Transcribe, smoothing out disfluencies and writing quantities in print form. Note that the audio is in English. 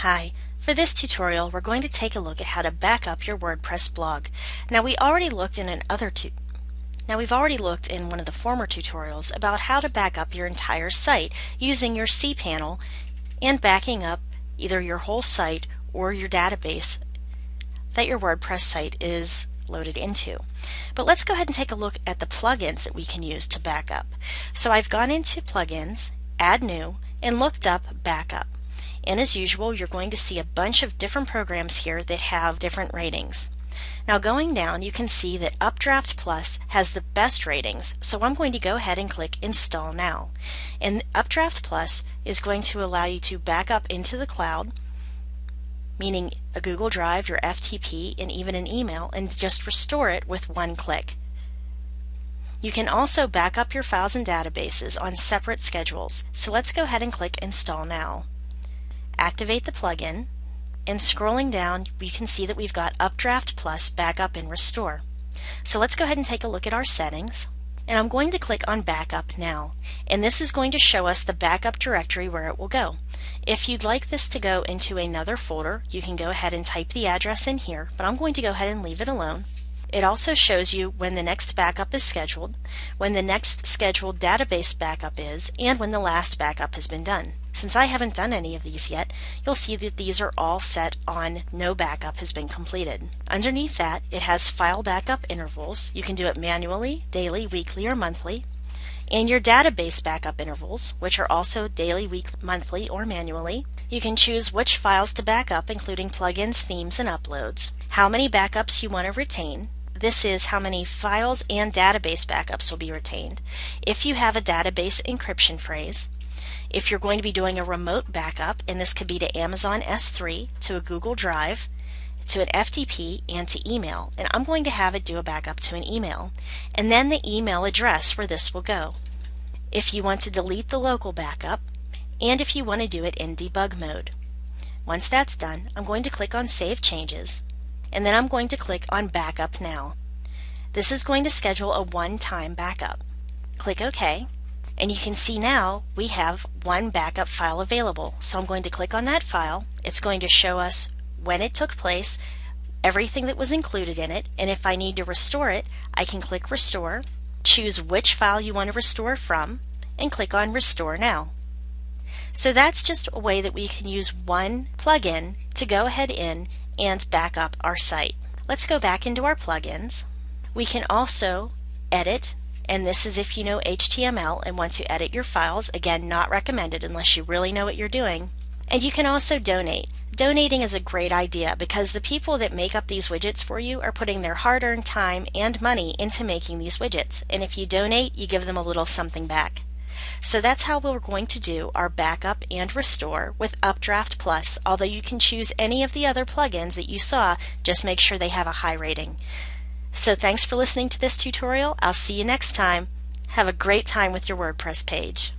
Hi, for this tutorial we're going to take a look at how to back up your WordPress blog. Now we've already looked in one of the former tutorials about how to back up your entire site using your Cpanel and backing up either your whole site or your database that your WordPress site is loaded into. But let's go ahead and take a look at the plugins that we can use to back up. So I've gone into Plugins, Add New, and looked up Backup. And as usual, you're going to see a bunch of different programs here that have different ratings. Now going down, you can see that Updraft Plus has the best ratings, so I'm going to go ahead and click Install Now. And Updraft Plus is going to allow you to back up into the cloud, meaning a Google Drive, your FTP, and even an email, and just restore it with one click. You can also back up your files and databases on separate schedules, so let's go ahead and click Install Now. Activate the plugin, and scrolling down we can see that we've got Updraft Plus Backup and Restore. So let's go ahead and take a look at our settings, and I'm going to click on Backup Now, and this is going to show us the backup directory where it will go. If you'd like this to go into another folder, you can go ahead and type the address in here, but I'm going to go ahead and leave it alone. It also shows you when the next backup is scheduled, when the next scheduled database backup is, and when the last backup has been done. Since I haven't done any of these yet, you'll see that these are all set on no backup has been completed. Underneath that, it has file backup intervals. You can do it manually, daily, weekly, or monthly. And your database backup intervals, which are also daily, weekly, monthly, or manually. You can choose which files to back up, including plugins, themes, and uploads. How many backups you want to retain. This is how many files and database backups will be retained. If you have a database encryption phrase. If you're going to be doing a remote backup, and this could be to Amazon S3, to a Google Drive, to an FTP, and to email. And I'm going to have it do a backup to an email. And then the email address where this will go. If you want to delete the local backup, and if you want to do it in debug mode. Once that's done, I'm going to click on Save Changes, and then I'm going to click on Backup Now. This is going to schedule a one-time backup. Click OK. And you can see now we have one backup file available. So I'm going to click on that file. It's going to show us when it took place, everything that was included in it, and if I need to restore it, I can click Restore, choose which file you want to restore from, and click on Restore Now. So that's just a way that we can use one plugin to go ahead in and back up our site. Let's go back into our plugins. We can also edit. And this is if you know HTML and want to edit your files. Again, not recommended unless you really know what you're doing. And you can also donate. Donating is a great idea because the people that make up these widgets for you are putting their hard-earned time and money into making these widgets. And if you donate, you give them a little something back. So that's how we're going to do our backup and restore with Updraft Plus, although you can choose any of the other plugins that you saw, just make sure they have a high rating. So thanks for listening to this tutorial. I'll see you next time. Have a great time with your WordPress page.